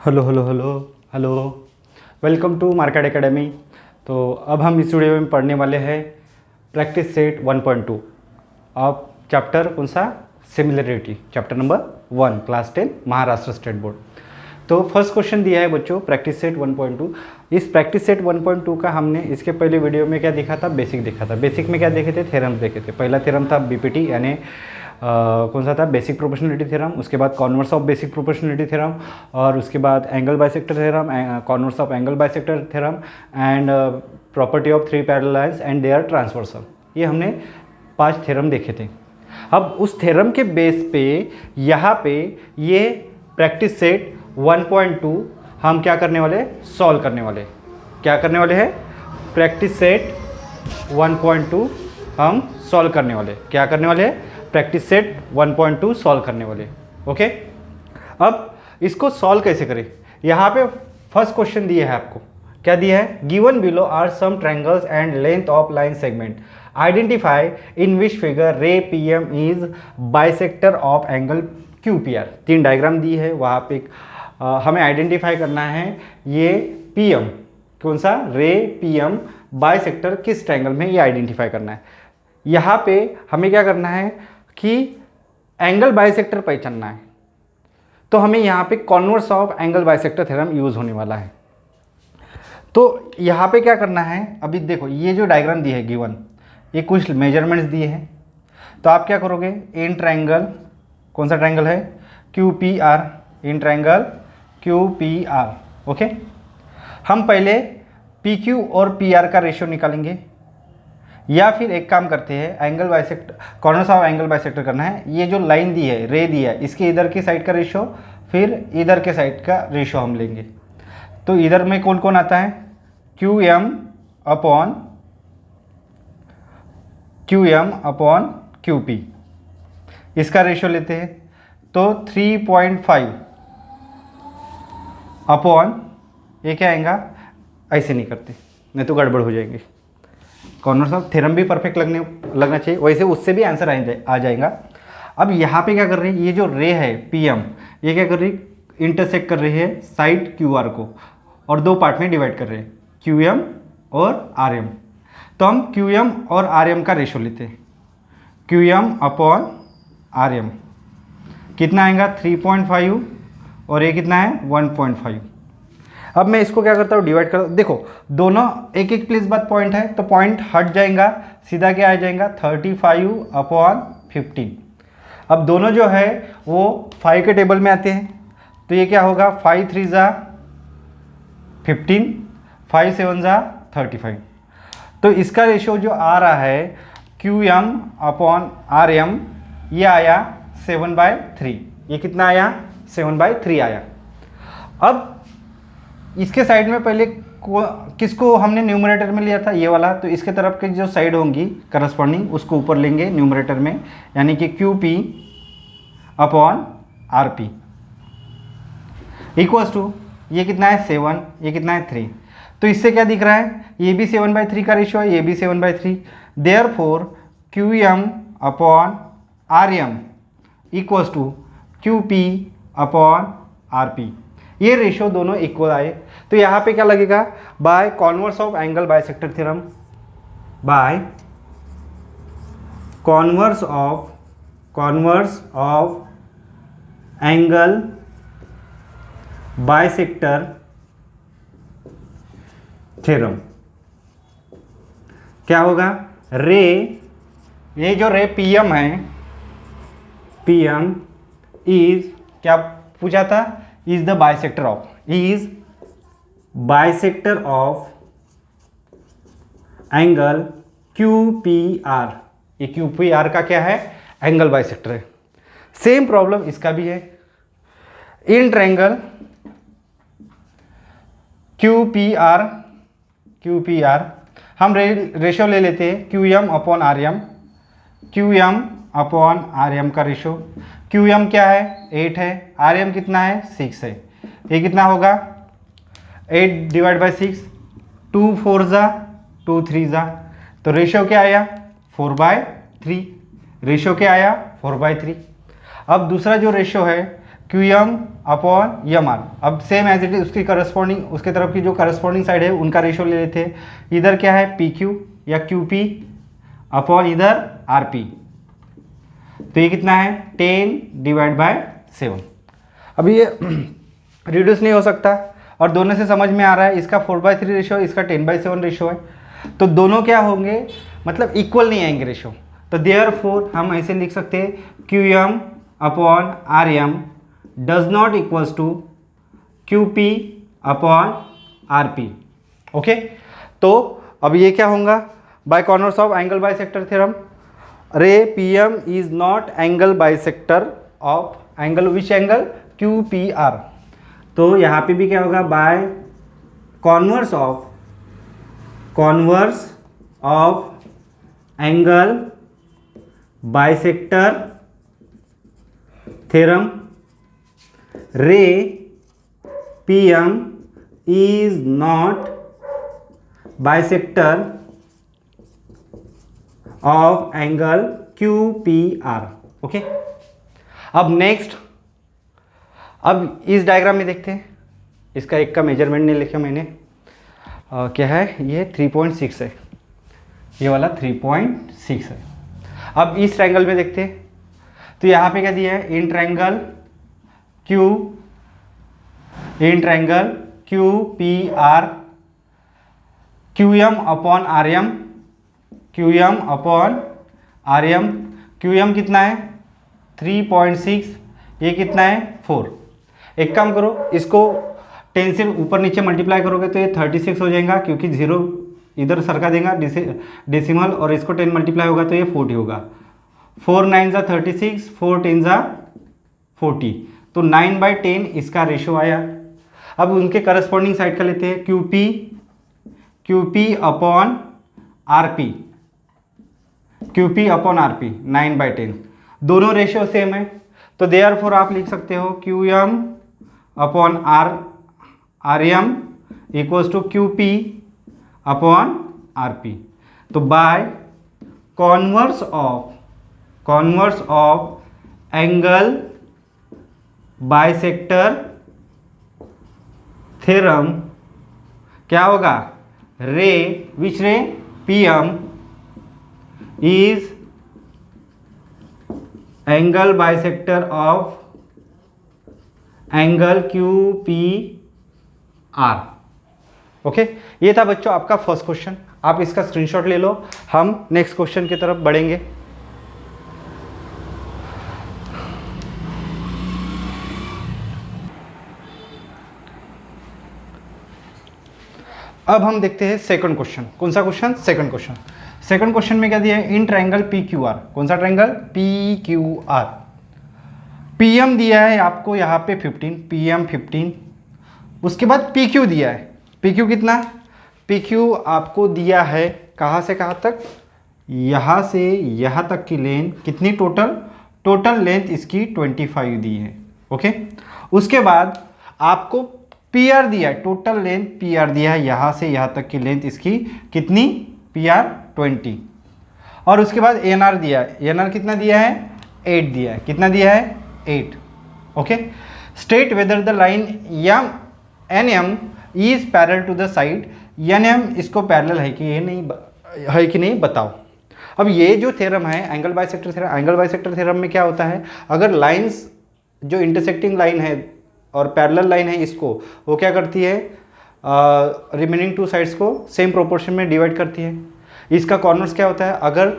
Hello hello hello hello, welcome to market academy. तो अब हम इस वीडियो में पढ़ने वाले हैं प्रैक्टिस सेट 1.2 अब चैप्टर कौन सा, similarity, chapter number 1, class 10 Maharashtra state board. तो फर्स्ट क्वेश्चन दिया है बच्चों प्रैक्टिस सेट 1.2। इस प्रैक्टिस सेट 1.2 का हमने इसके पहले वीडियो में क्या देखा था, बेसिक देखा था। बेसिक में क्या देखे थे, थ्योरम्स देखे थे। पहला थ्योरम था बीपीटी यानी कौन सा था, बेसिक प्रोपोर्शनलिटी थ्योरम। उसके बाद converse of basic proportionality theorem, और उसके बाद angle bisector theorem, converse of angle bisector theorem, and property of three parallel lines and their transversal. ये हमने 5 थ्योरम देखे थे। अब उस थ्योरम के बेस पे यहाँ पे ये प्रैक्टिस सेट 1.2 हम क्या करने वाले, सॉल्व करने वाले। क्या करने वाले हैं, प्रैक्टिस सेट 1.2 हम सॉल्व करने वाले। क्या करने वाले हैं, प्रैक्टिस सेट 1.2 सॉल्व करने वाले। ओके, अब इसको सॉल्व कैसे करें। यहाँ पे फर्स्ट क्वेश्चन दिया है आपको, क्या दिया है, given below are some triangles and length of line segment, identify in which figure ray P M is bisector of angle Q P R. 3 diagram दी है, वहाँ पे हमें आइडेंटिफाई करना है ये पी एम कौन सा, रे पी एम बाइसेक्टर किस ट्रायंगल में, ये आइडेंटिफाई करना है। यहाँ पे हमें क्या करना है कि एंगल बाइसेक्टर पहचानना है। तो हमें यहाँ पे converse of angle bisector theorem use होने वाला है। तो यहाँ पे क्या करना है, अभी देखो ये जो डायग्राम दी है गिवन, ये कुछ मेजरमेंट्स दिए हैं। तो आप क्या करोगे, इन ट्रायंगल, कौन सा ट्रायंगल है, Q P are, in triangle Q P R. Okay, हम पहले पी क्यू और पी आर का रेशियो निकालेंगे, या फिर एक काम करते हैं, angle bisector, corners of angle bisector करना है। ये जो लाइन दी है, रे दी है, इसके इधर की साइड का रेशियो, फिर इधर के साइड का रेशियो हम लेंगे। तो इधर में कौन कौन आता है, Q M upon Q P, इसका रेशियो लेते हैं। तो 3.5 अपॉन, ये क्या आएगा, ऐसे नहीं करते नहीं तो गड़बड़ हो जाएंगे। कॉर्नर्स ऑफ थ्योरम भी परफेक्ट लगना चाहिए, वैसे उससे भी आंसर आ जाएगा। अब यहाँ पे क्या कर रही है, ये जो रे है पी एम, ये क्या कर रही है, इंटरसेक्ट कर रही है साइड क्यू आर को, और 2 पार्ट में डिवाइड कर रहे हैं, क्यू एम और आर एम। तो हम क्यू एम और आर एम का रेशो लेते हैं, Q M upon R M कितना आएगा 3.5, और ये कितना है 1.5। अब मैं इसको क्या करता हूँ, डिवाइड कर, देखो दोनों एक एक प्लेस बाद पॉइंट है, तो पॉइंट हट जाएगा, सीधा क्या आ जाएगा 35/15। अब दोनों जो है वो 5 के टेबल में आते हैं, तो ये क्या होगा 5 3 ज़ा 15, 5 7 ज़ा 35। तो इसका रेशियो जो आ रहा है Q M upon R M, ये आया 7/3। ये कितना आया, 7/3 आया। अब इसके साइड में पहले किसको हमने न्यूमरेटर में लिया था, ये वाला, तो इसके तरफ की जो साइड होंगी करस्पॉन्डिंग उसको ऊपर लेंगे न्यूमरेटर में, यानी कि Q P upon R P equals to, ये कितना है 7, ये कितना है 3। तो इससे क्या दिख रहा है, ये भी 7/3 का रेशियो है, ये भी 7/3। Therefore Q M upon R M equals to Q P upon R P. ये रेशियो दोनों इक्वल आए। तो यहाँ पे क्या लगेगा, by converse of angle bisector theorem, by converse of angle bisector theorem क्या होगा, रे, ये जो रे पीएम है, पीएम इज, क्या पूछा था, is the bisector of, is bisector of angle Q P R. ये क्यू पी आर का क्या है, एंगल बाइसेक्टर है। सेम प्रॉब्लम इसका भी है, in triangle Q P R हम रेशियो ले लेते हैं Q M upon R M, Q M upon R M का रेशियो, क्यू एम क्या है 8 है, आर एम कितना है 6 है। ये कितना होगा 8/6, 2 4 ज़ा 2 3 ज़ा, तो रेशियो क्या आया 4/3, रेशियो क्या आया 4/3। अब दूसरा जो रेशियो है Q M upon M R. अब सेम एज इट इज उसकी करस्पॉन्डिंग, उसके तरफ की जो करस्पॉन्डिंग साइड है उनका रेशियो ले लेते हैं। इधर क्या है पी क्यू या क्यू पी अपॉन इधर आर पी। तो ये कितना है 10/7। अभी ये रिड्यूस नहीं हो सकता और दोनों से समझ में आ रहा है, इसका 4/3 रेशियो, इसका 10/7 रेशियो है, तो दोनों क्या होंगे मतलब इक्वल नहीं आएंगे रेशियो। तो देयरफॉर हम ऐसे लिख सकते हैं Q M upon R M does not equals to Q P upon R P. Okay, तो अब ये क्या होगा by converse of angle bisector theorem, ray P M is not angle bisector of angle, which angle Q P R. तो यहाँ पे भी क्या होगा by converse of angle bisector theorem, ray P M is not bisector of angle Q P R. Okay, अब next, अब इस diagram में देखते हैं, इसका एक का मेजरमेंट नहीं लिखा मैंने, क्या है ये 3.6 है, ये वाला 3.6 है। अब इस ट्रायंगल में देखते हैं, तो यहाँ पे क्या दिया है in triangle Q P R Q M upon R M, Q M upon R M, Q M कितना है 3.6, ये कितना है 4। एक काम करो, इसको 10 से ऊपर नीचे मल्टीप्लाई करोगे तो ये 36 हो जाएगा, क्योंकि 0 इधर सरका देगा डेसिमल, और इसको 10 मल्टीप्लाई होगा तो ये 40 होगा। 4 9 ज़ा 36, 4 10 ज़ा 40, तो 9/10 इसका रेशियो आया। अब उनके करस्पॉन्डिंग साइड का लेते हैं Q P upon R P, Q P upon R P 9/10, दोनों रेशियो सेम है, तो देयरफॉर आप लिख सकते हो Q M upon R M equals to Q P upon R P. तो by converse of angle bisector theorem क्या होगा, ray which ray P M is angle bisector of angle Q P R. Okay, ये था बच्चों आपका first question, आप इसका screenshot ले लो, हम नेक्स्ट क्वेश्चन की तरफ बढ़ेंगे। अब हम देखते हैं सेकंड क्वेश्चन। कौन सा question, second question. Second question में क्या दिया है in triangle P Q R, कौन सा triangle P Q R, PM दिया है आपको यहाँ पे 15, पीएम 15, उसके बाद पी क्यू दिया है, पी क्यू कितना, पी क्यू आपको दिया है कहाँ से कहाँ तक, यहाँ से यहाँ तक की लेंथ कितनी, टोटल लेंथ इसकी 25 दी है। ओके, उसके बाद आपको पी आर दिया है, टोटल लेंथ पी आर दिया है, यहाँ से यहाँ तक की लेंथ इसकी कितनी, पी आर 20, और उसके बाद एन आर दिया है, एन आर कितना दिया है 8 दिया है, कितना दिया है 8। Okay, state whether the line N M is parallel to the side, N M इसको पैरेलल है कि ये नहीं है कि नहीं बताओ। अब ये जो थ्योरम है angle bisector theorem, angle bisector theorem में क्या होता है, अगर लाइंस जो इंटरसेक्टिंग लाइन है और पैरेलल लाइन है, इसको वो क्या करती है रिमेनिंग टू साइड्स को सेम प्रोपोर्शन में डिवाइड करती है। इसका कॉर्नर्स क्या होता है, अगर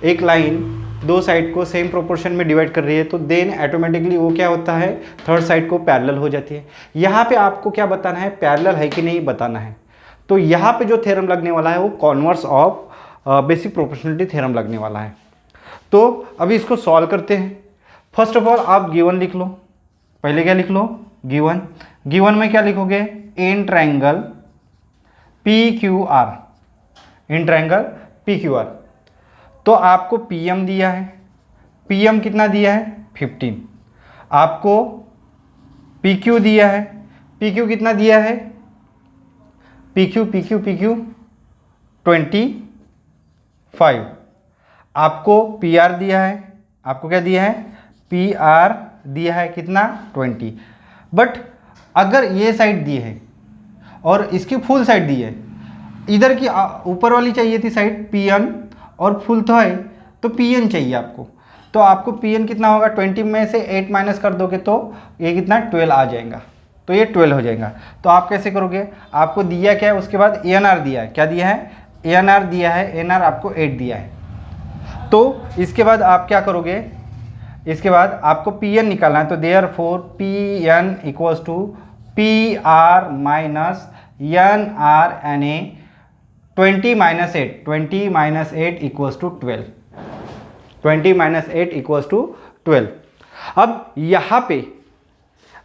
एक लाइन दो साइड को सेम प्रोपोर्शन में डिवाइड कर रही है तो देन ऑटोमेटिकली वो क्या होता है थर्ड साइड को पैरेलल हो जाती है। यहाँ पे आपको क्या बताना है, पैरेलल है कि नहीं बताना है। तो यहाँ पे जो थ्योरम लगने वाला है वो converse of basic proportionality theorem लगने वाला है। तो अभी इसको सॉल्व करते हैं। फर्स्ट ऑफ ऑल आप गिवन लिख लो, पहले क्या लिख लो गिवन में क्या लिखोगे, in triangle P Q R, in triangle P Q R. तो आपको पीएम दिया है, पीएम कितना दिया है 15, आपको पीक्यू दिया है, पीक्यू कितना दिया है, पीक्यू 25, आपको पीआर दिया है, आपको क्या दिया है पी आर दिया है कितना 20, बट अगर ये साइड दी है और इसकी फुल साइड दी है, इधर की ऊपर वाली चाहिए थी साइड पी एन और फुल तो है, तो पी एन चाहिए आपको, तो आपको पी एन कितना होगा 20 में से 8 माइनस कर दोगे तो ये कितना 12 आ जाएगा, तो ये 12 हो जाएगा। तो आप कैसे करोगे, आपको दिया क्या है, उसके बाद ए एन आर दिया है, क्या दिया है ए एन आर दिया है, ए एन आर आपको 8 दिया है, तो इसके बाद आप क्या करोगे, इसके बाद आपको पी एन निकालना है, तो therefore P N equals to P R minus N R N A 20 minus 8 equals to 12, 20 minus 8 equals to 12। अब यहाँ पे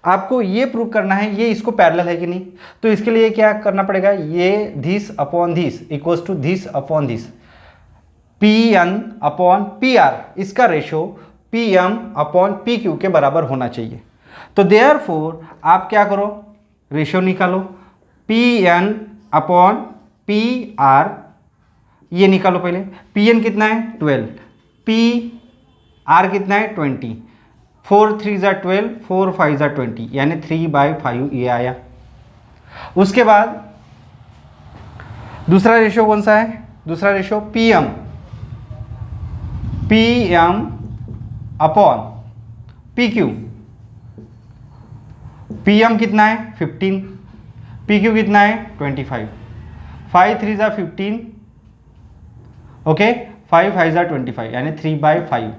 आपको ये प्रूव करना है ये इसको पैरेलल है कि नहीं, तो इसके लिए क्या करना पड़ेगा, ये this upon this equals to this upon this, P N upon P R, इसका ratio P M upon P Q के बराबर होना चाहिए। तो देयरफॉर आप क्या करो, रेशो निकालो, P N upon P R, ये निकालो पहले, पी एन कितना है 12, पी आर कितना है 20, 4 3 ज़ा 12, 4 5 ज़ा 20, यानी 3/5 ये आया। उसके बाद दूसरा रेशो कौन सा है, दूसरा ratio P M upon P Q, P M कितना है 15, पी क्यू कितना है 25, 5 3 ज़ा 15, ओके 5 5 ज़ा 25, यानी 3/5,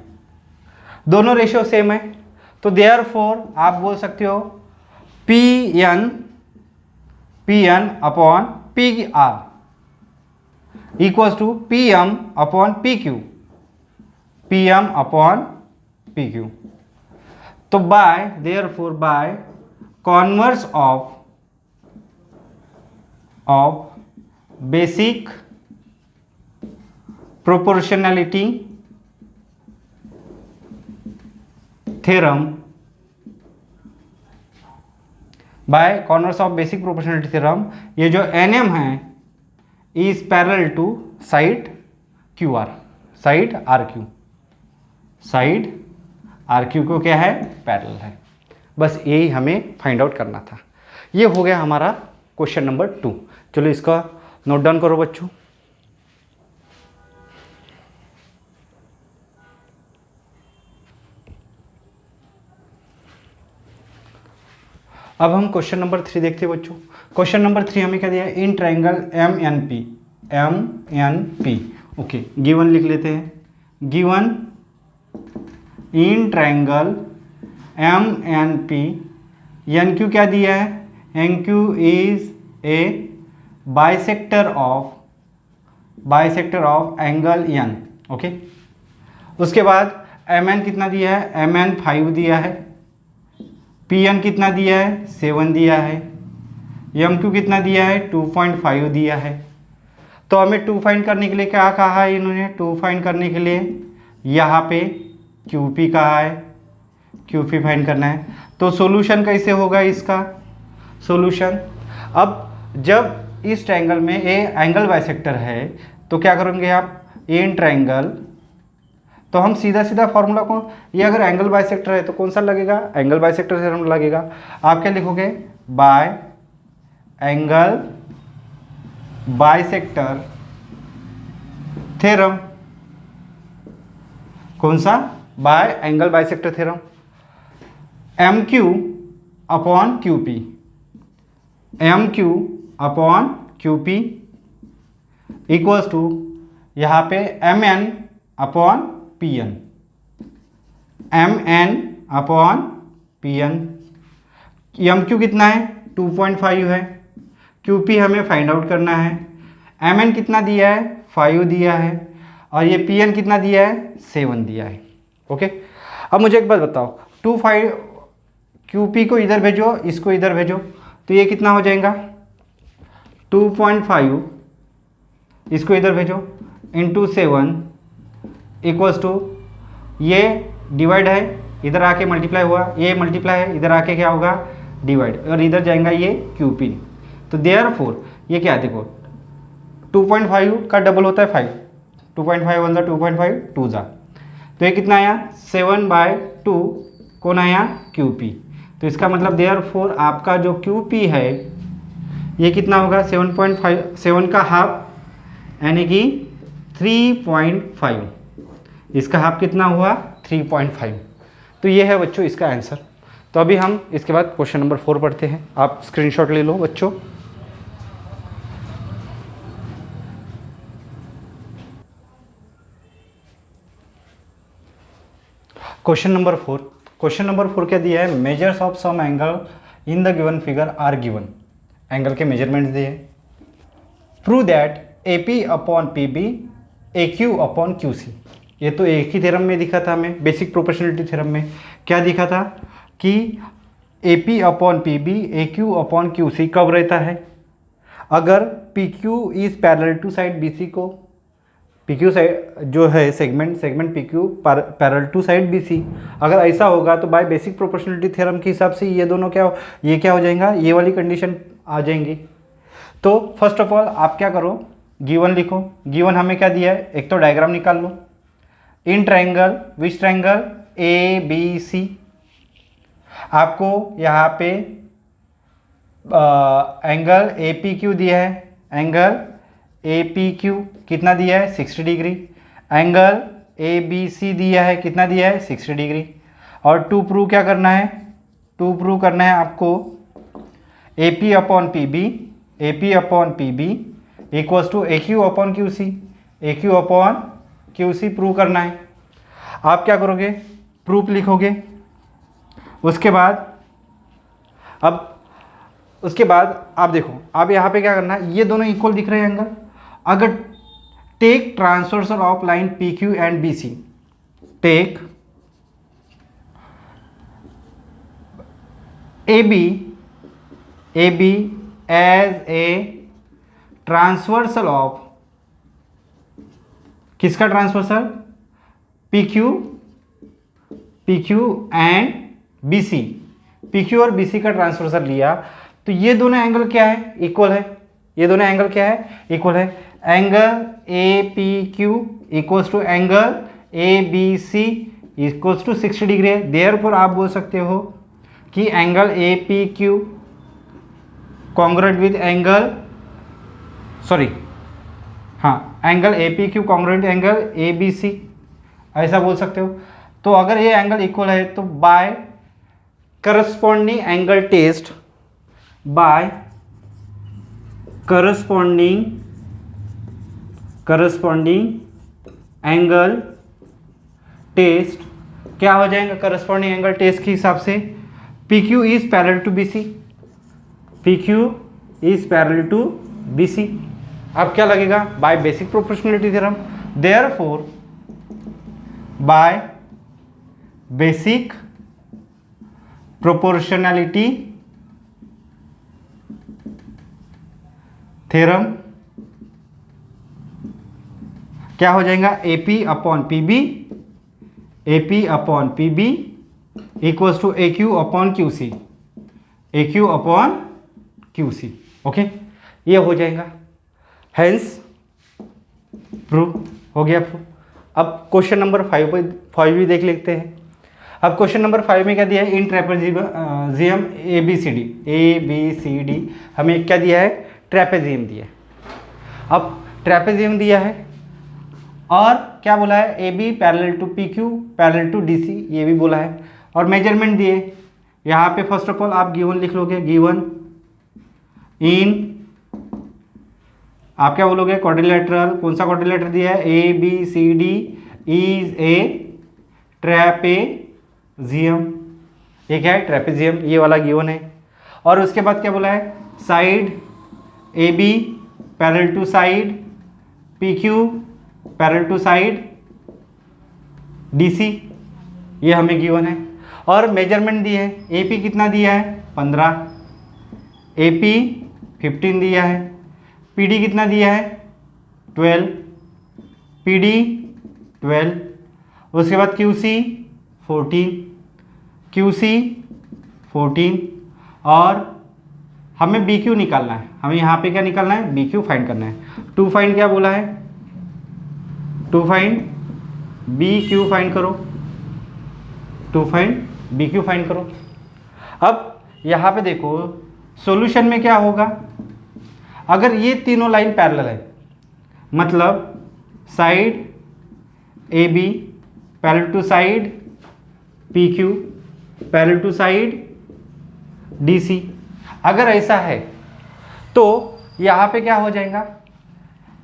दोनों रेशियो सेम है, तो देयरफॉर आप बोल सकते हो P N upon P R equals to P M upon P Q, P M upon P Q. तो by therefore by converse of basic proportionality theorem, by converse of basic proportionality theorem, ये जो N M है is parallel to side Q R, side R Q, side R Q को क्या है parallel है। बस यही हमें फाइंड आउट करना था। ये हो गया हमारा क्वेश्चन नंबर 2। चलो इसका नोट डाउन करो बच्चों। अब हम क्वेश्चन नंबर 3 देखते हैं बच्चों। क्वेश्चन नंबर 3 हमें क्या दिया है, in triangle M N P, okay given लिख लेते हैं, given in triangle M N P, N Q क्या दिया है, N Q is a bisector of angle N, okay. उसके बाद एम एन कितना दिया है, एम एन 5 दिया है, पी एन कितना दिया है 7 दिया है, एम क्यू कितना दिया है 2.5 दिया है। तो हमें 2 फाइंड करने के लिए क्या कहा है इन्होंने, 2 फाइंड करने के लिए यहाँ पे क्यू पी कहा है, क्यू पी फाइंड करना है। तो सॉल्यूशन कैसे होगा इसका सॉल्यूशन, अब जब इस ट्रायंगल में ए एंगल बाइसेक्टर है तो क्या करेंगे आप, इन ट्रायंगल, तो हम सीधा सीधा फॉर्मूला कौन, ये अगर एंगल बाइसेक्टर है तो कौन सा लगेगा, एंगल बाइसेक्टर थ्योरम लगेगा। आप क्या लिखोगे, बाय एंगल बाइसेक्टर थ्योरम, कौन सा, by angle bisector theorem, M Q upon Q P, M Q upon Q P equals to यहाँ पे M N upon P N, M N upon P N. M Q कितना है 2.5 है, Q P हमें find out करना है, M N कितना दिया है 5 दिया है, और ये पी एन कितना दिया है 7 दिया है, ओके। अब मुझे एक बात बताओ, 2.5 क्यू पी को इधर भेजो, इसको इधर भेजो, तो ये कितना हो जाएगा 2.5, इसको इधर भेजो इंटू 7 इक्वल्स टू, ये डिवाइड है इधर आके मल्टीप्लाई हुआ, ये मल्टीप्लाई है इधर आके क्या होगा डिवाइड, और इधर जाएगा ये क्यू पी। तो देयरफॉर ये क्या है, देखो 2.5 का डबल होता है 5, 2.5 1 ज़ा 2.5 2 ज़ा, तो ये कितना आया 7/5 2 कौन आया, क्यू पी। तो इसका मतलब देयरफॉर आपका जो क्यू पी है ये कितना होगा, 7.5, 7 का हाफ यानी कि 3.5। इसका हाफ कितना हुआ, 3.5। तो ये है बच्चों इसका आंसर। तो अभी हम इसके बाद क्वेश्चन नंबर 4 पढ़ते हैं। आप स्क्रीनशॉट ले लो बच्चों। क्वेश्चन नंबर 4, क्वेश्चन नंबर 4 क्या दिया है, measures of some angle in the given figure are given. Angle के मेजरमेंट्स दिए। Prove that A P upon P B A Q upon Q C. ये तो एक ही थ्योरम में दिखा था हमें, बेसिक प्रोपोर्शनलिटी थ्योरम में क्या दिखा था कि A P upon P B A Q upon Q C कब रहता है, अगर P Q is parallel to side B C को, पी क्यू साइड जो है segment P Q parallel to side B C, अगर ऐसा होगा तो बाय बेसिक प्रोपोर्शनलिटी थ्योरम के हिसाब से ये दोनों क्या हो जाएगा, ये वाली कंडीशन आ जाएंगी। तो फर्स्ट ऑफ ऑल आप क्या करो, गिवन लिखो। गिवन हमें क्या दिया है, एक तो डायग्राम निकाल लो। In triangle, which triangle, A B C. आपको यहाँ पे एंगल ए पी क्यू दिया है, एंगल ए पी क्यू कितना दिया है, 60 degree. Angle A B C दिया है, कितना दिया है, 60 डिग्री। और टू प्रूव क्या करना है, टू प्रूव करना है आपको A P upon P B, A P upon P B equals to A Q upon Q C, A Q upon Q C prove करना है। आप क्या करोगे, प्रूफ लिखोगे। उसके बाद आप देखो, आप यहाँ पे क्या करना है, ये दोनों इक्वल दिख रहे हैं एंगल। अगर take transversal of line P Q and B C, take A B as a transversal of, किसका transversal, P Q and B C, P Q और बी सी का ट्रांसवर्सल लिया तो ये दोनों एंगल क्या है, इक्वल है। ये दोनों एंगल क्या है, इक्वल है। Angle A P Q equals to angle A B C equals to 60 degree है। देयरफॉर आप बोल सकते हो कि angle A P Q congruent with angle, angle A P Q congruent angle A B C, ऐसा बोल सकते हो। तो अगर ये एंगल इक्वल है तो by corresponding angle test, by corresponding angle test क्या हो जाएगा, करस्पॉन्डिंग एंगल टेस्ट के हिसाब से P Q is parallel to B C, P Q is parallel to B C. अब क्या लगेगा, by basic proportionality theorem, therefore by basic proportionality theorem क्या हो जाएगा, A P upon P B, A P upon P B equals to A Q upon Q C, A Q upon Q C. Okay, ये हो जाएगा, hence prove हो गया prove. अब question number 5 भी देख लेते हैं। अब क्वेश्चन नंबर 5 में क्या दिया है, in trapezium A B C D हमें क्या दिया है, ट्रेपेजियम दिया है। अब ट्रेपेजियम दिया है और क्या बोला है, A B parallel to P Q parallel to D C, ये भी बोला है। और मेजरमेंट दिए यहाँ पे, फर्स्ट ऑफ ऑल आप गिवन लिख लोगे, गिवन इन, आप क्या बोलोगे, क्वाड्रिलेटरल, कौन सा क्वाड्रिलेटर दिया है, A B C D is a trapezium, ये क्या है, ट्रेपेजियम, ये वाला गिवन है। और उसके बाद क्या बोला है, side A B parallel to side P Q parallel to side D C, ये हमें गिवन है। और मेजरमेंट दिए है, ए पी कितना दिया है, 15, ए पी 15 दिया है, पी डी कितना दिया है, 12, पी डी 12, उसके बाद क्यू सी 14, क्यू सी 14, और हमें बी क्यू निकालना है। हमें यहाँ पे क्या निकालना है, बी क्यू फाइंड करना है। टू फाइंड क्या बोला है, to find B Q find करो। To find B Q find करो। अब यहाँ पे देखो सॉल्यूशन में क्या होगा, अगर ये तीनों लाइन पैरेलल है मतलब side A B parallel to side P Q parallel to side D C, अगर ऐसा है तो यहाँ पे क्या हो जाएगा,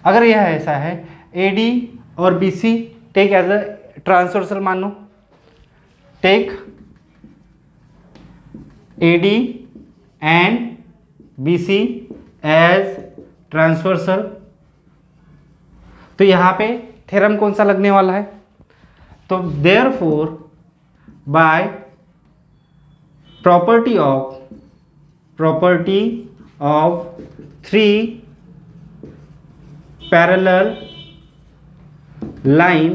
अगर यह ऐसा है ए डी और B C take as a transversal मानो, take A D and B C as transversal, तो यहाँ पे थ्योरम कौन सा लगने वाला है, तो therefore by property of three parallel line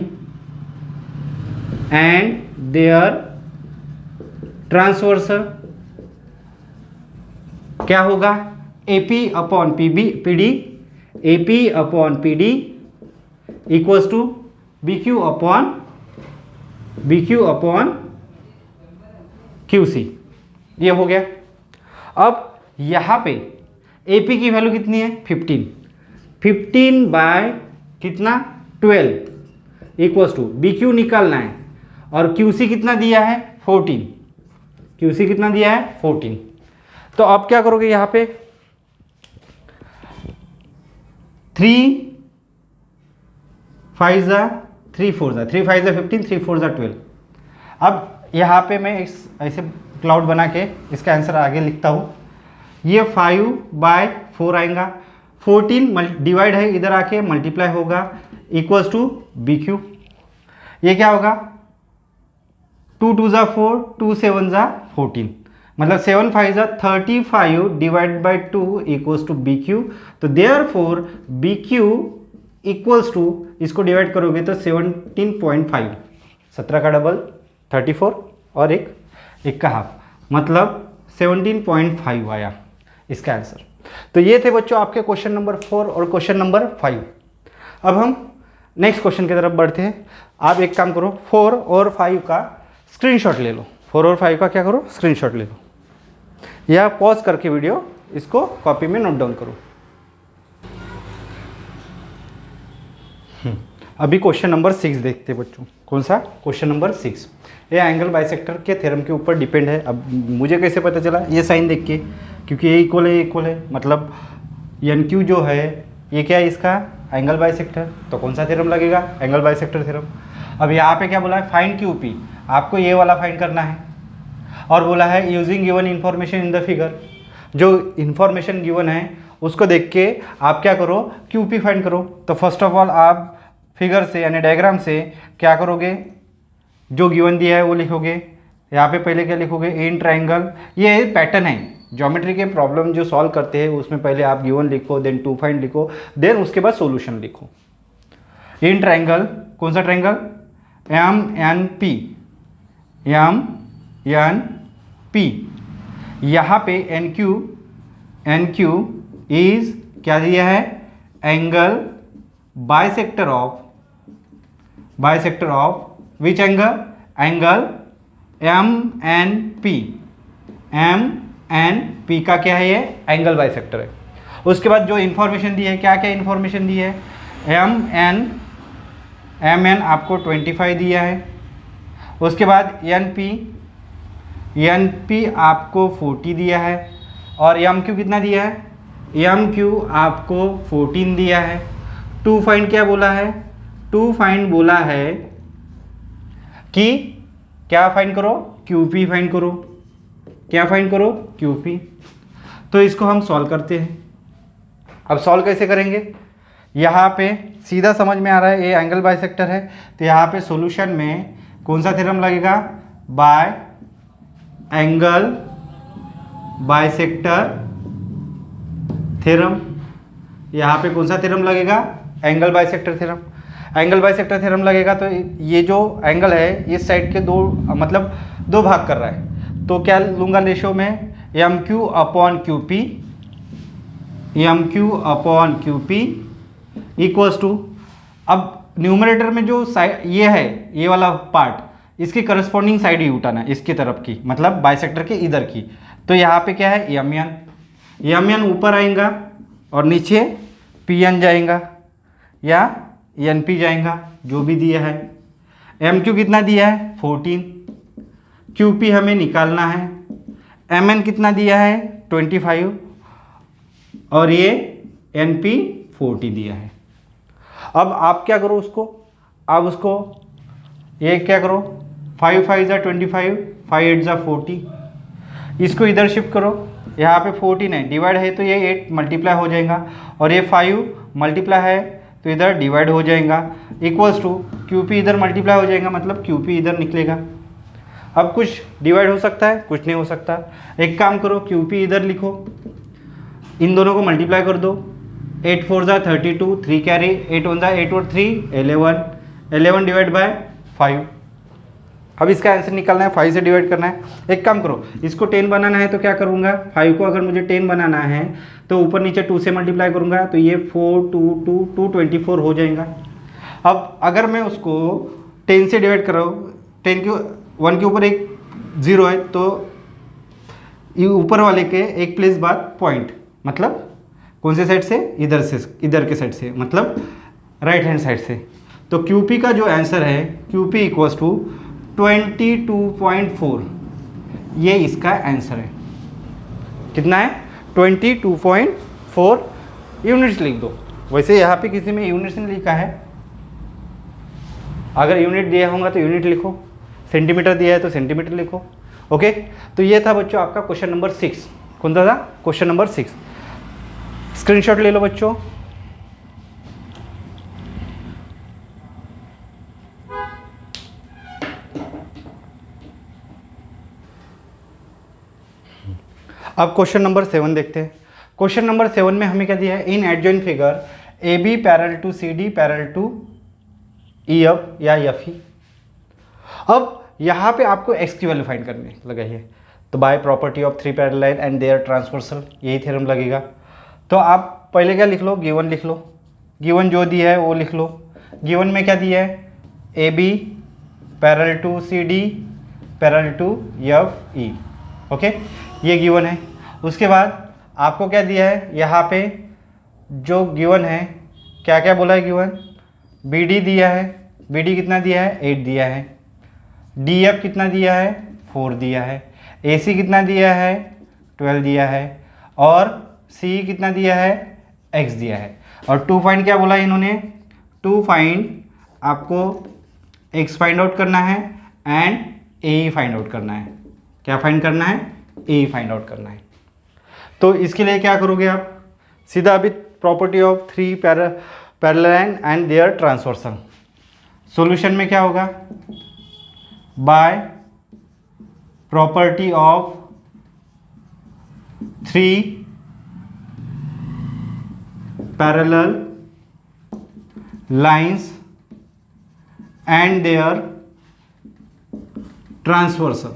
and their transversal क्या होगा, AP upon PD AP upon PD equals to BQ upon QC, ये हो गया। अब यहाँ पे AP की वैल्यू कितनी है 15 बाय कितना 12 इक्वल्स टू BQ निकालना है और QC कितना दिया है 14, QC कितना दिया है 14। तो आप क्या करोगे यहाँ पे 3 5 3 4 3 5 15 3 4 12। अब यहाँ पे मैं इस ऐसे क्लाउड बना के इसका आंसर आगे लिखता हूँ, ये 5/4 आएगा, 14 डिवाइड है इधर आके मल्टीप्लाई होगा इक्वल्स टू BQ, ये क्या होगा 2 2 4 2 7 14, मतलब 7 5 35 divide by 2 equals to BQ, तो देयरफॉर BQ इक्वल्स टू, इसको डिवाइड करोगे तो 17.5, 17 का डबल 34 और एक का हाफ, मतलब 17.5 आया इसका आंसर। तो ये थे बच्चों आपके क्वेश्चन नंबर 4 और क्वेश्चन नंबर 5। अब हम नेक्स्ट क्वेश्चन की तरफ बढ़ते हैं। आप एक काम करो 4 और 5 का स्क्रीनशॉट ले लो, 4 और 5 का क्या करो स्क्रीनशॉट ले लो, या पॉज करके वीडियो इसको कॉपी में नोट डाउन करो। अभी क्वेश्चन नंबर 6 देखते हैं बच्चों। कौन सा क्वेश्चन नंबर 6, ये एंगल बाइसेक्टर के थ्योरम के ऊपर डिपेंड है। अब मुझे कैसे पता चला, ये साइन देख के, क्योंकि ये इक्वल है मतलब एन क्यू जो है ये क्या है इसका एंगल बाइसेक्टर, तो कौन सा थ्योरम लगेगा एंगल बाइसेक्टर थ्योरम। अब यहाँ पे क्या बोला है फाइंड क्यू पी, आपको ये वाला फाइंड करना है, और बोला है using given information in the figure, जो इन्फॉर्मेशन गिवन है उसको देख के आप क्या करो क्यू पी फाइंड करो। तो फर्स्ट ऑफ ऑल आप फिगर से यानी डायग्राम से क्या करोगे, जो गिवन दिया है वो लिखोगे। यहाँ पे पहले क्या लिखोगे इन ट्राइंगल, ये पैटर्न है ज्योमेट्री के प्रॉब्लम जो सॉल्व करते हैं उसमें पहले आप गिवन लिखो, देन टू फाइंड लिखो, देन उसके बाद सॉल्यूशन लिखो। इन ट्राइंगल, कौन सा ट्राइंगल MNP, यहाँ पे NQ इज क्या दिया है angle bisector of which angle MNP का क्या है ये एंगल बाइसेक्टर है। उसके बाद जो इन्फॉर्मेशन दी है, क्या क्या इन्फॉर्मेशन दी है, MN आपको 25 दिया है। उसके बाद NP आपको 40 दिया है, और MQ कितना दिया है, MQ आपको 14 दिया है। टू फाइंड क्या बोला है, टू फाइंड बोला है कि क्या फाइंड करो QP फाइंड करो, क्या फाइंड करो QP। तो इसको हम सॉल्व करते हैं। अब सॉल्व कैसे करेंगे, यहाँ पे सीधा समझ में आ रहा है ये एंगल बाइसेक्टर है, तो यहाँ पे सॉल्यूशन में कौन सा थ्योरम लगेगा, बाय एंगल बाइसेक्टर थ्योरम। यहाँ पे कौन सा थ्योरम लगेगा, angle bisector theorem. Angle bisector theorem लगेगा तो ये जो एंगल है इस साइड के दो भाग कर रहा है, तो क्या लूँगा रेशो में MQ upon QP equals to, अब न्यूमरेटर में जो ये है ये वाला पार्ट, इसकी करस्पॉन्डिंग साइड ही उठाना है, इसकी तरफ की, मतलब बाइसेक्टर के इधर की। तो यहाँ पे क्या है, एम एन ऊपर आएगा और नीचे पी एन जाएगा या एन पी जाएगा, जो भी दिया है। एम क्यू कितना दिया है 14, क्यू पी हमें निकालना है। एम एन कितना दिया है 25 और ये एन पी 40 दिया है। अब आप क्या करो उसको, आप उसको ये क्या करो, 5 5 ज़ा 25, 5 8 ज़ा 40, इसको इधर शिफ्ट करो। यहाँ पे 14 है, डिवाइड है तो ये 8 मल्टीप्लाई हो जाएगा और ये 5 मल्टीप्लाई है तो इधर डिवाइड हो जाएगा, इक्वल्स टू क्यू पी इधर मल्टीप्लाई हो जाएगा, मतलब क्यू पी इधर निकलेगा। अब कुछ डिवाइड हो सकता है, कुछ नहीं हो सकता। एक काम करो, क्यू पी इधर लिखो, इन दोनों को मल्टीप्लाई कर दो। 8 4 ज़ा 32, 3 कैरी, 8 1 ज़ा 8 और 3 11, 11 डिवाइड बाय 5। अब इसका आंसर निकालना है, 5 से डिवाइड करना है। एक काम करो, इसको 10 बनाना है तो क्या करूँगा, 5 को अगर मुझे 10 बनाना है तो ऊपर नीचे 2 से मल्टीप्लाई करूँगा, तो ये 4 2 2 224 हो जाएगा। अब अगर मैं उसको 10 से डिवाइड कर रहा हूँ, 10 के 1 के ऊपर एक 0 है तो ये ऊपर वाले के एक प्लेस बाद पॉइंट, मतलब कौन से साइड से, इधर के साइड से, मतलब राइट हैंड साइड से। तो QP का जो आंसर है QP इक्वल्स टू 22.4, ये इसका आंसर है। कितना है 22.4 यूनिट्स लिख दो। वैसे यहाँ पे किसी में यूनिट्स नहीं लिखा है, अगर यूनिट दिया होगा तो यूनिट लिखो, सेंटीमीटर दिया है तो सेंटीमीटर लिखो। ओके, तो ये था बच्चों आपका क्वेश्चन नंबर 6। कौन सा था, क्वेश्चन नंबर 6। स्क्रीनशॉट ले लो बच्चों। अब क्वेश्चन नंबर 7 देखते हैं। क्वेश्चन नंबर 7 में हमें क्या दिया है, in adjoint figure A B parallel to C D parallel to E F या एफ ई। अब यहाँ पे आपको एक्स की वैल्यू फाइंड करने लगाइए, तो by property of 3 parallel line and their transversal, यही थ्योरम लगेगा। तो आप पहले क्या लिख लो, गिवन लिख लो, गिवन जो दिया है वो लिख लो। गिवन में क्या दिया है, A B parallel to C D parallel to F E. Okay, ये गिवन है। उसके बाद आपको क्या दिया है, यहाँ पे जो गिवन है, क्या क्या बोला है गिवन, बी डी दिया है, बी डी कितना दिया है 8 दिया है, डी एफ कितना दिया है 4 दिया है, ए सी कितना दिया है 12 दिया है और सी कितना दिया है x दिया है। और टू फाइंड क्या बोला है इन्होंने, टू फाइंड आपको x फाइंड आउट करना है एंड ए फाइंड आउट करना है। क्या फाइंड करना है, ए फाइंड आउट करना है। तो इसके लिए क्या करोगे आप, सीधा अभी property of 3 parallel line and their transversal. Solution में क्या होगा, by property of 3 parallel lines and their transversal,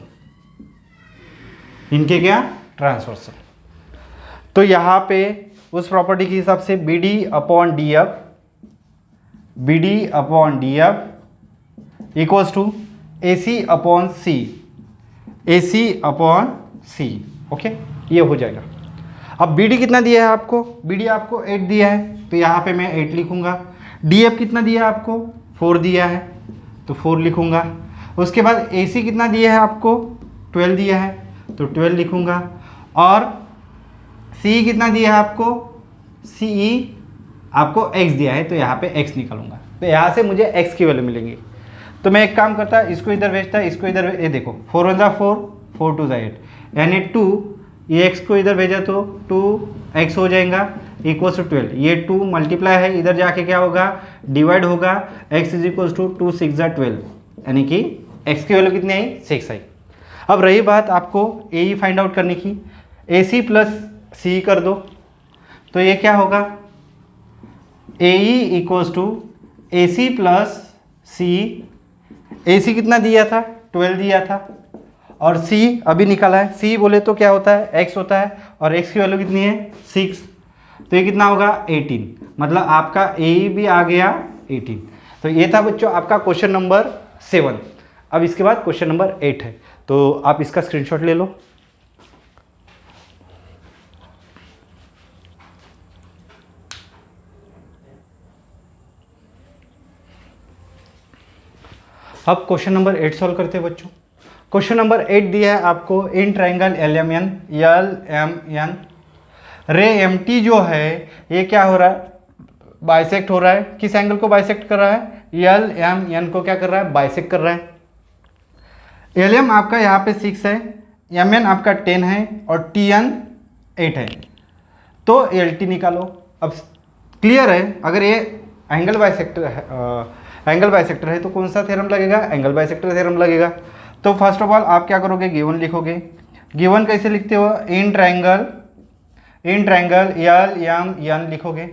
इनके क्या ट्रांसवर्सल। तो यहाँ पे उस प्रॉपर्टी के हिसाब से B D upon D F, B D upon D F equals to A C upon C, A C upon C. Okay, ये हो जाएगा। अब बी डी कितना दिया है आपको, बी डी आपको 8 दिया है तो यहाँ पे मैं 8 लिखूँगा। डी एफ कितना दिया है आपको 4 दिया है तो 4 लिखूँगा। उसके बाद ए सी कितना दिया है आपको 12 दिया है तो 12 लिखूँगा। और सी कितना दिया है आपको, सी ई आपको x दिया है तो यहाँ पे x निकालूंगा। तो यहाँ से मुझे x की वैल्यू मिलेंगी। तो मैं एक काम करता, इसको इधर भेजता, इसको इधर, ये देखो 4 1 ज़ा 4, 4 2 ज़ा 8, यानी 2, ये x को इधर भेजा तो 2x हो जाएगा इक्वल्स टू 12। ये 2 मल्टीप्लाई है, इधर जाके क्या होगा डिवाइड होगा, x इज इक्वल्स टू 2 6 ज़ा 12, यानी कि x की वैल्यू कितनी आई 6 आई। अब रही बात आपको ए ई फाइंड आउट करने की, ए सी प्लस सी कर दो तो ये क्या होगा, A E equals to A C plus C. A C कितना दिया था 12 दिया था और सी अभी निकाला है। सी बोले तो क्या होता है x होता है और x की वैल्यू कितनी है 6, तो ये कितना होगा 18, मतलब आपका ए भी आ गया 18। तो ये था बच्चों आपका क्वेश्चन नंबर 7। अब इसके बाद क्वेश्चन नंबर 8 है, तो आप इसका स्क्रीनशॉट ले लो। अब क्वेश्चन नंबर 8 सॉल्व करते हैं बच्चों। क्वेश्चन नंबर 8 दिया है आपको, इन ट्राइंगल LMN रे MT जो है ये क्या हो रहा है, बाइसेक्ट हो रहा है। किस एंगल को बाइसेक्ट कर रहा है, LMN को क्या कर रहा है, बाइसेक्ट कर रहा है। LM आपका यहाँ पे 6 है, MN आपका 10 है और TN 8 है, तो LT निकालो। अब क्लियर है, अगर ये एंगल बाइसेक्टर है तो कौन सा थ्योरम लगेगा, एंगल बाइसेक्टर थ्योरम लगेगा। तो फर्स्ट ऑफ ऑल आप क्या करोगे, गिवन लिखोगे। गिवन कैसे लिखते हो, इन ट्राइंगल LMN लिखोगे।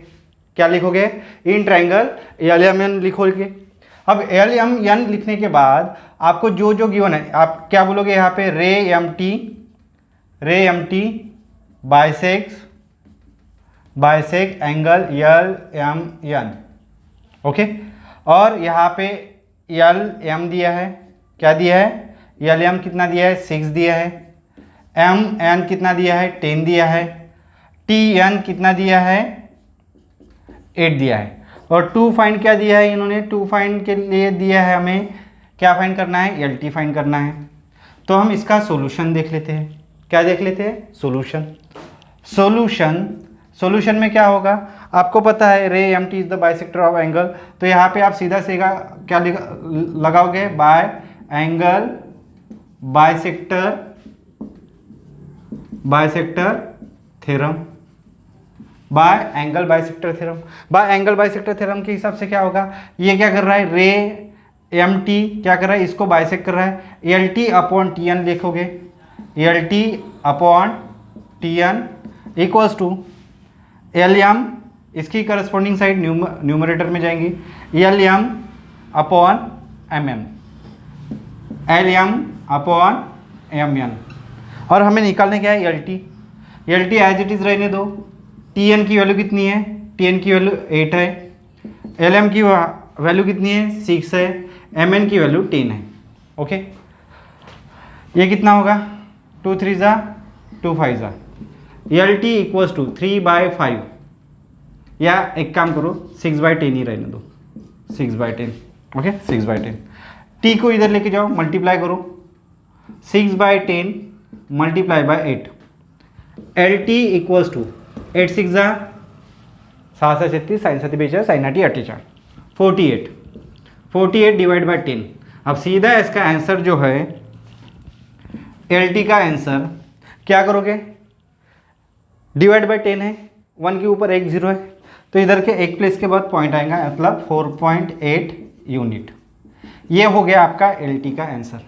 क्या लिखोगे, इन ट्राइंगल LMN लिखोगे। अब LMN लिखने के बाद आपको जो जो गिवन है आप क्या बोलोगे, यहाँ पे रे MT bisect angle LMN, okay. और यहाँ पे LM दिया है, क्या दिया है, LM कितना दिया है, 6 दिया है। MN कितना दिया है, 10 दिया है। TN कितना दिया है, 8 दिया है। और 2 फाइंड क्या दिया है इन्होंने, 2 फाइंड के लिए दिया है हमें क्या फाइंड करना है, LT फाइंड करना है। तो हम इसका सॉल्यूशन देख लेते हैं। क्या देख लेते हैं, सॉल्यूशन में क्या होगा, आपको पता है रे MT is the bisector of angle, तो यहाँ पे आप सीधा सीधा क्या लगाओगे, bye angle bisector theorem. Bye angle bisector theorem के हिसाब से क्या होगा, ये क्या कर रहा है, रे MT क्या कर रहा है, इसको बाइसेक्ट कर रहा है। LT अपॉन TN लिखोगे, LT upon TN equals to LM, इसकी करस्पॉन्डिंग साइड न्यूमरेटर में जाएंगी, LM अपॉन MN। और हमें निकालने क्या है, LT एज इट इज़ रहने दो। TN की वैल्यू कितनी है, TN की वैल्यू 8 है। LM की वैल्यू कितनी है, 6 है। MN की वैल्यू 10 है, ओके। ये कितना होगा, 2 3 ज़ा 2 5 ज़ा, LT इक्वल्स टू 3/5, या एक काम करो 6/10 ही रहने दो, 6/10, ओके, 6/10। T को इधर लेके जाओ, मल्टीप्लाई करो, 6/10 multiply by 8, LT equals to 8 6 ज़ा 7 36, साइन 7 बेचा, साइन 8 48, 48 डिवाइड बाय 10। अब सीधा इसका आंसर जो है, LT का आंसर क्या करोगे, डिवाइड बाय 10 है, 1 के ऊपर एक 0 है, तो इधर के एक प्लेस के बाद पॉइंट आएगा, मतलब 4.8 यूनिट। ये हो गया आपका LT का आंसर।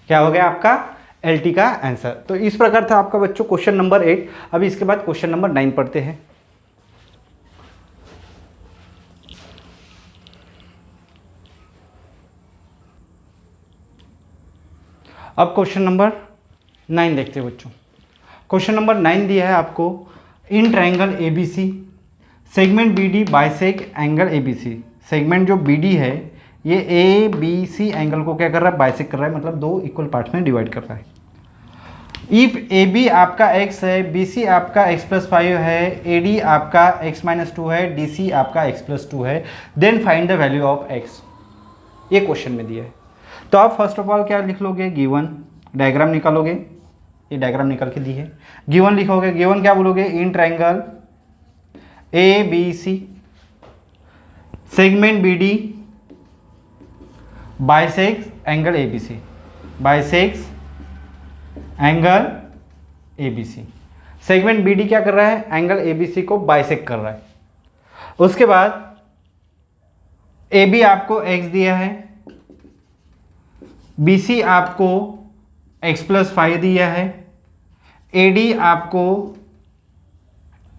क्या हो गया आपका, LT का आंसर। तो इस प्रकार था आपका बच्चों क्वेश्चन नंबर 8। अभी इसके बाद क्वेश्चन नंबर 9 पढ़ते हैं। अब क्वेश्चन नंबर 9 देखते हैं बच्चों। क्वेश्चन नंबर 9 दिया है आपको, in triangle ABC segment BD bisect angle ABC। Segment जो BD है ये ABC एंगल को क्या कर रहा है, बाइसेक्ट कर रहा है, मतलब 2 इक्वल पार्ट्स में डिवाइड कर रहा है। इफ AB आपका x है, BC आपका x+5 है, AD आपका x-2 है, DC आपका x+2 है, then find the value of x। ये क्वेश्चन में दिया है। तो आप फर्स्ट ऑफ ऑल क्या लिख लोगे, गिवन, डायग्राम निकालोगे, ये डायग्राम निकाल के दी है। गिवन लिखोगे, गिवन क्या बोलोगे, in triangle ABC segment BD bisect angle ABC, bisect angle ABC। Segment BD क्या कर रहा है, एंगल ABC को बाइसेक्ट कर रहा है। उसके बाद AB आपको x दिया है, BC आपको x+5 दिया है, AD आपको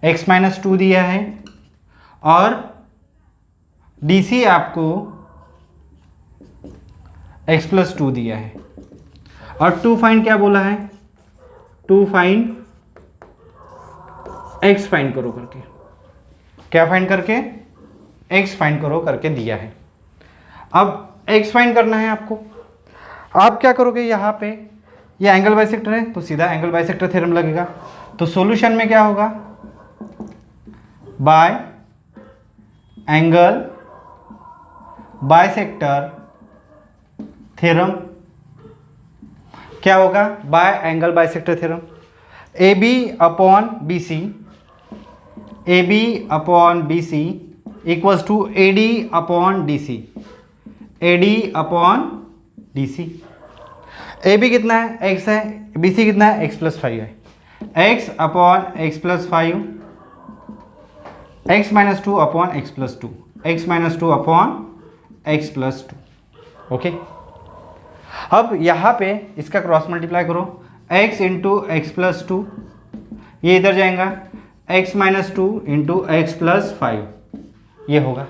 x-2 दिया है, और DC आपको x+2 दिया है। और टू फाइंड क्या बोला है, टू फाइंड x फाइंड करो करके, क्या फाइंड करके, x फाइंड करो करके दिया है। अब x फाइंड करना है आपको। आप क्या करोगे यहाँ पे, ये एंगल बाइसेक्टर है तो सीधा एंगल बाइसेक्टर थ्योरम लगेगा। तो सॉल्यूशन में क्या होगा, बाय एंगल बाइसेक्टर थ्योरम, क्या होगा, by angle bisector theorem, A B upon B C, A B upon B C equals to A D upon D C, A D upon D C. A B कितना है, x है, B C कितना है, x plus 5 है, x upon x plus 5, x minus 2 upon x plus 2, x minus 2 upon x plus 2। Okay, अब यहाँ पे इसका क्रॉस मल्टीप्लाई करो, x इंटू एक्स प्लस 2, ये इधर जाएगा, x minus 2 into x plus 5, ये होगा।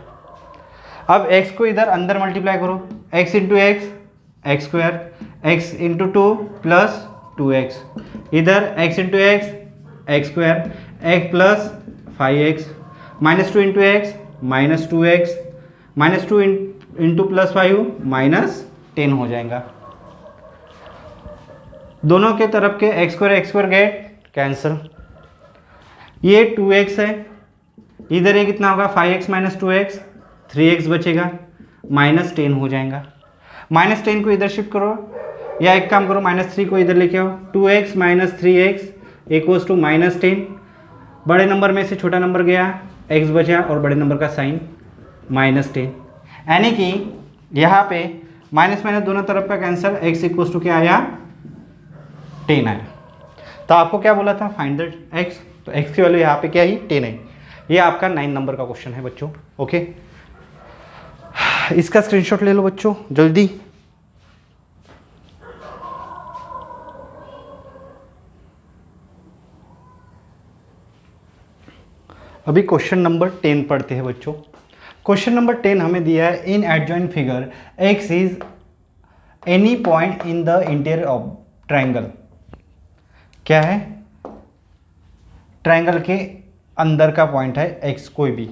अब x को इधर अंदर मल्टीप्लाई करो, x into x, x square, x into 2 plus 2x, इधर x into x, x square, x plus 5x, minus 2 into x, minus 2x, minus 2 into plus 5 minus 10 हो जाएगा। दोनों के तरफ के एक्स स्क्वायर गेट कैंसिल, ये 2x है, इधर ये कितना होगा, 5x माइनस 2x, 3x बचेगा, माइनस 10 हो जाएगा। माइनस 10 को इधर शिफ्ट करो, या एक काम करो, माइनस 3 को इधर लेके आओ, 2x minus 3x equals to minus 10, बड़े नंबर में से छोटा नंबर गया, x बचा और बड़े नंबर का साइन माइनस 10, यानी कि यहाँ पे माइनस माइनस दोनों तरफ का कैंसिल, x इक्वल्स टू क्या आया, 10 आया। तो आपको क्या बोला था, फाइंड द x, तो x की वैल्यू यहाँ पे क्या ही 10 है। ये आपका 9 नंबर का क्वेश्चन है बच्चों। ओके, इसका स्क्रीनशॉट ले लो बच्चों जल्दी। अभी क्वेश्चन नंबर 10 पढ़ते हैं बच्चों। क्वेश्चन नंबर 10 हमें दिया है, in adjoint figure x is any point in the interior of triangle. क्या है, ट्रायंगल के अंदर का पॉइंट है x, कोई भी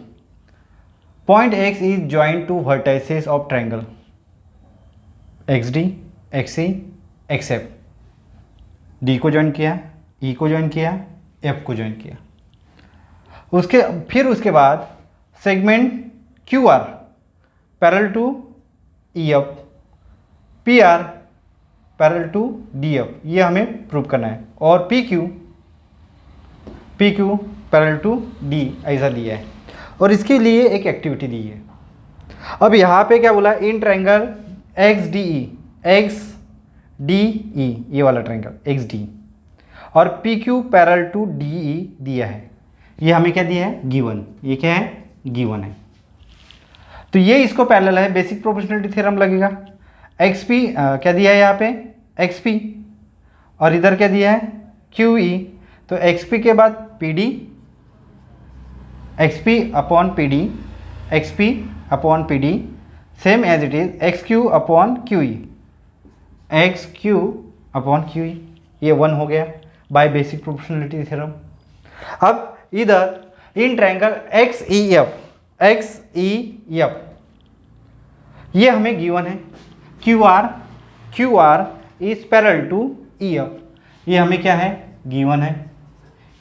point x is joint to vertices of triangle xd, xe, xf, d को ज्वाइन किया, e को ज्वाइन किया, f को ज्वाइन किया। उसके बाद segment QR parallel to EF, PR parallel to DF, ये हमें प्रूव करना है, और PQ पैरेलल टू D ऐसा दिया है, और इसके लिए एक एक्टिविटी दी है। अब यहाँ पे क्या बोला, इन ट्रायंगल XDE, ये वाला ट्रायंगल XD, और PQ पैरेलल टू DE दिया है। ये हमें क्या दिया है, गिवन, ये क्या है, गिवन है। तो ये इसको पैरेलल है, बेसिक प्रोपोर्शनलिटी थ्योरम लगेगा। XP क्या दिया है यहाँ पे, XP, और इधर क्या दिया है, QE, तो XP के बाद PD, XP upon PD, XP upon PD, same as it is XQ upon QE, XQ upon QE, ये 1 हो गया बाय बेसिक प्रोपोर्शनलिटी थ्योरम। अब इधर इन ट्रायंगल XEF, ये हमें गिवन है, QR is parallel to EF, ये हमें क्या है, गिवन है।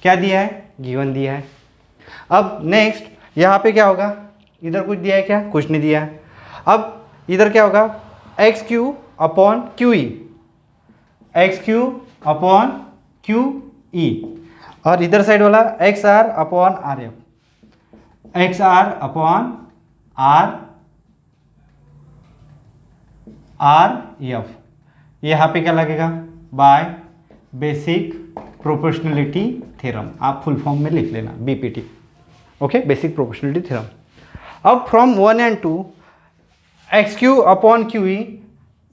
क्या दिया है, गिवन दिया है। अब नेक्स्ट यहाँ पे क्या होगा, इधर कुछ दिया है क्या, कुछ नहीं दिया है। अब इधर क्या होगा, XQ upon QE, XQ upon QE, और इधर साइड वाला XR upon RF, XR upon RF, यहाँ पे क्या लगेगा, बाय बेसिक प्रोपोर्शनलिटी थ्योरम, आप फुल फॉर्म में लिख लेना BPT। Okay, basic proportionality theorem. अब from 1 and 2 XQ upon QE,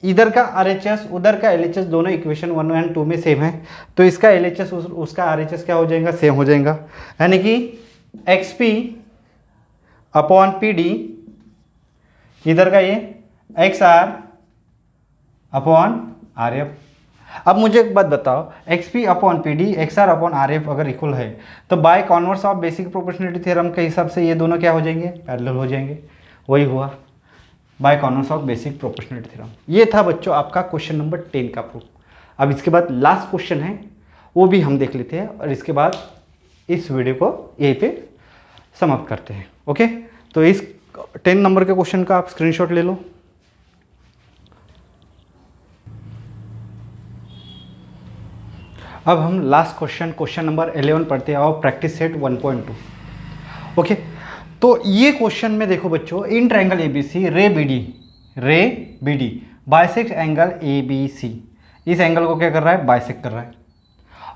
इधर का RHS उधर का LHS दोनों इक्वेशन 1 and 2 में सेम है, तो इसका LHS उसका RHS क्या हो जाएगा, सेम हो जाएगा, यानी कि XP अपॉन PD, इधर का ये XR अपॉन RF। अब मुझे एक बात बताओ, XP upon PD, XR upon RF अगर इक्वल है, तो by converse of basic proportionality theorem के हिसाब से ये दोनों क्या हो जाएंगे, पैरेलल हो जाएंगे। वही हुआ, by converse of basic proportionality theorem. ये था बच्चों आपका क्वेश्चन नंबर 10 का प्रूफ। अब इसके बाद लास्ट क्वेश्चन है, वो भी हम देख लेते हैं और इसके बाद इस वीडियो को यहीं पे समाप्त करते हैं। ओके, तो इस 10 नंबर के क्वेश्चन का आप स्क्रीनशॉट ले लो। अब हम लास्ट क्वेश्चन नंबर 11 पढ़ते हैं और प्रैक्टिस सेट 1.2। ओके, तो ये क्वेश्चन में देखो बच्चों, in triangle ABC ray B D bisect angle ABC, इस एंगल को क्या कर रहा है, बाइसेक्ट कर रहा है।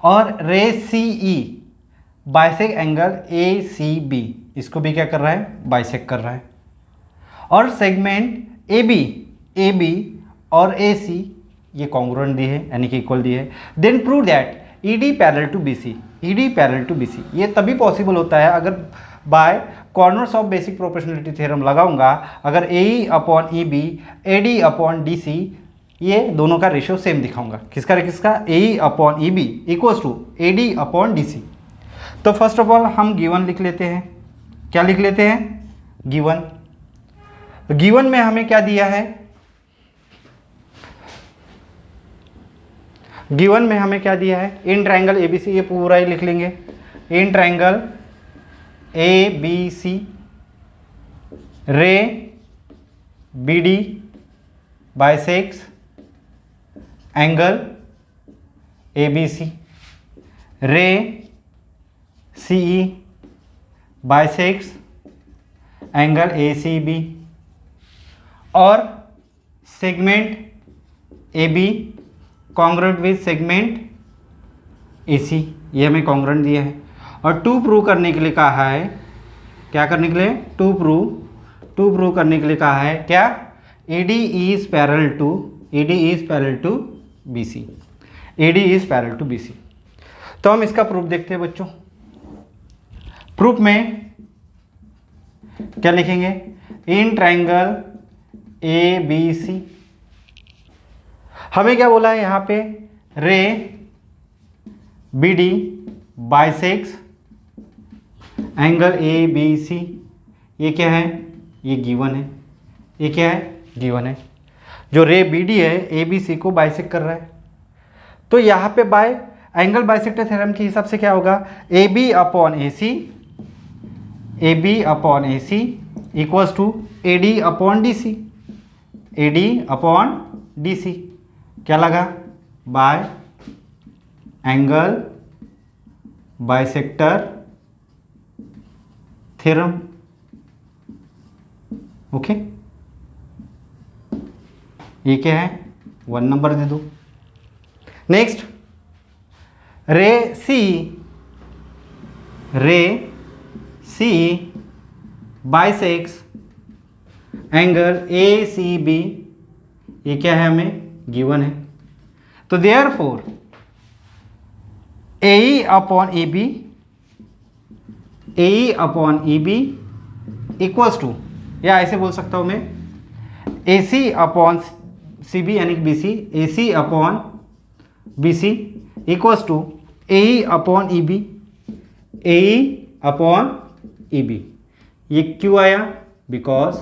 और रे CE बाइसेक्ट एंगल ACB, इसको भी क्या कर रहा है, बाइसेक्ट कर रहा है। और सेगमेंट AB और AC ये कॉन्ग्रुएंट दी है, यानी कि इक्वल दी है। Then prove that ED parallel to BC, ये तभी पॉसिबल होता है अगर by converse of basic proportionality theorem लगाऊंगा, अगर AE upon EB AD upon DC ये दोनों का रेशियो सेम दिखाऊंगा। किसका AE upon EB equals to AD upon DC। तो फर्स्ट ऑफ ऑल हम गिवन लिख लेते हैं। क्या लिख लेते हैं, गिवन में हमें क्या दिया है, गिवन में हमें क्या दिया है, इन ट्रायंगल ABC, ये पूरा ही लिख लेंगे। इन ट्रायंगल ABC रे BD बाइसेक्स एंगल ABC, रे CE बाइसेक्स एंगल ACB, और segment AB congruent with segment AC, ये हमें कॉन्ग्रुएंट दिया है। और टू प्रूव करने के लिए कहा है, क्या करने के लिए, टू प्रूव करने के लिए कहा है क्या, AD is parallel to BC, AD is parallel to BC। तो हम इसका प्रूफ देखते हैं बच्चों। प्रूफ में क्या लिखेंगे, इन ट्रायंगल ABC, हमें क्या बोला है यहाँ पे, रे BD बाइसेक्स एंगल ABC, ये क्या है, ये गिवन है। ये क्या है, गिवन है। जो रे BD है ABC को बाइसेक्ट कर रहा है। तो यहाँ पे बाय एंगल बाइसेक्टर थ्योरम के हिसाब से क्या होगा, AB upon AC equals to AD upon DC, क्या लगा, by angle bisector theorem. Okay, ये क्या है, 1 नंबर दे दो। नेक्स्ट, रे CE बाइसेक्स एंगल ACB, ये क्या है, हमें गिवन है। तो therefore AE upon EB equals to, या ऐसे बोल सकता हूँ मैं, AC अपॉन CB यानी कि BC, AC upon BC equals to AE upon EB। ये क्यों आया, because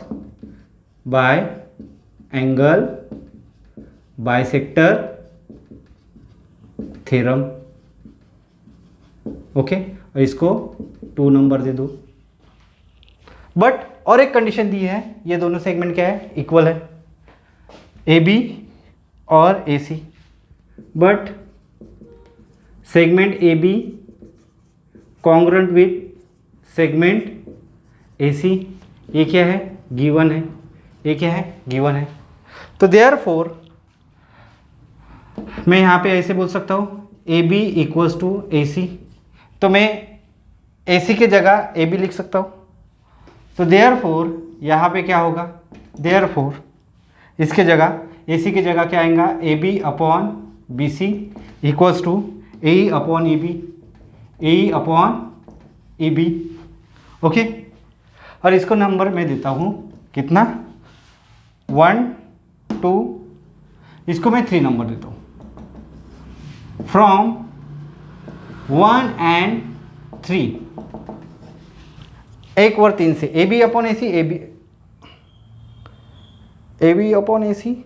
by angle bisector theorem. Okay, और इसको 2 नंबर दे दो। बट और एक कंडीशन दी है, ये दोनों सेगमेंट क्या है, इक्वल है, AB और AC। But segment AB congruent with segment AC, ये क्या है, गिवन है। ये क्या है, गिवन है। तो देयरफॉर मैं यहाँ पे ऐसे बोल सकता हूँ, AB इक्वल्स टू AC, तो मैं AC के जगह AB लिख सकता हूँ। तो देयरफॉर यहाँ पे क्या होगा, देयरफॉर इसके जगह AC की जगह क्या आएगा, AB upon BC equals to AE upon EB। Okay, और इसको नंबर मैं देता हूँ कितना, 1 2, इसको मैं 3 नंबर देता हूँ। फ्रॉम 1 and 3, 1 और 3 से AB अपॉन AC, AB ए बी अपॉन ए सी,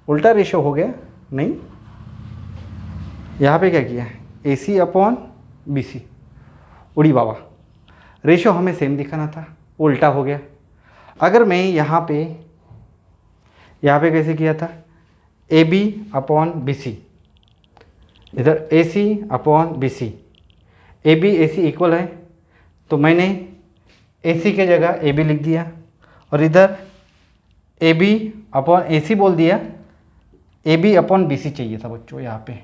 उल्टा रेशो हो गया, नहीं, यहाँ पे क्या किया है, ए सी अपॉन बी सी, उड़ी बाबा, रेशो हमें सेम दिखाना था, उल्टा हो गया। अगर मैं यहाँ पे कैसे किया था, A B upon B C, इधर A C upon B C, A B A C equal है, तो मैंने ए सी के जगह ए बी लिख दिया और इधर ए बी अपॉन ए सी बोल दिया, A B upon B C चाहिए था बच्चों, यहाँ पे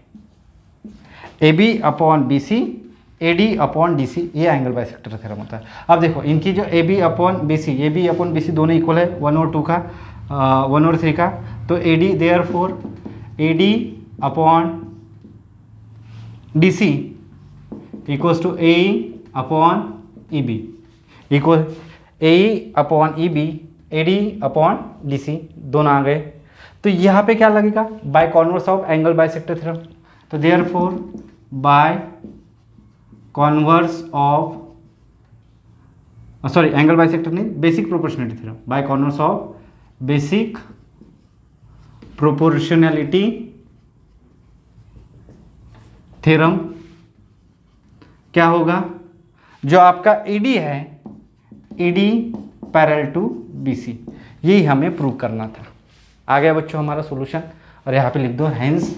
A B upon B C, A D upon D C, ये एंगल बाइसेक्टर थ्योरम होता है। अब देखो इनकी जो A B upon B C दोनों इक्वल है, 1 और 2 का, 1 और 3 का, तो A D therefore A D upon D C equals to A upon E B, equal A upon E B, A D upon D C, दोनों आ गए। तो यहाँ पे क्या लगेगा, by converse of angle bisector theorem, तो therefore by converse of, sorry angle bisector नहीं, basic proportionality theorem, by converse of basic proportionality theorem क्या होगा, जो आपका ईडी है, ईडी पैरेलल टू बीसी, यही हमें प्रूव करना था। आ गया बच्चों हमारा सॉल्यूशन, और यहाँ पे लिख दो हैंस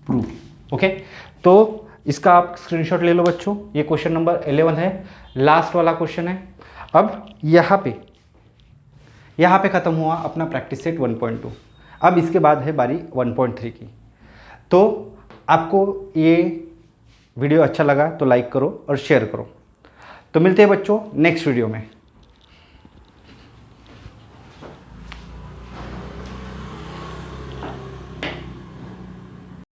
प्रूव। ओके, तो इसका आप स्क्रीनशॉट ले लो बच्चों, ये क्वेश्चन नंबर 11 है, लास्ट वाला क्वेश्चन है। अब यहाँ पे ख़त्म हुआ अपना प्रैक्टिस सेट 1.2। अब इसके बाद है बारी 1.3 की। तो आपको ये वीडियो अच्छा लगा तो लाइक करो और शेयर करो। तो मिलते हैं बच्चों नेक्स्ट वीडियो में।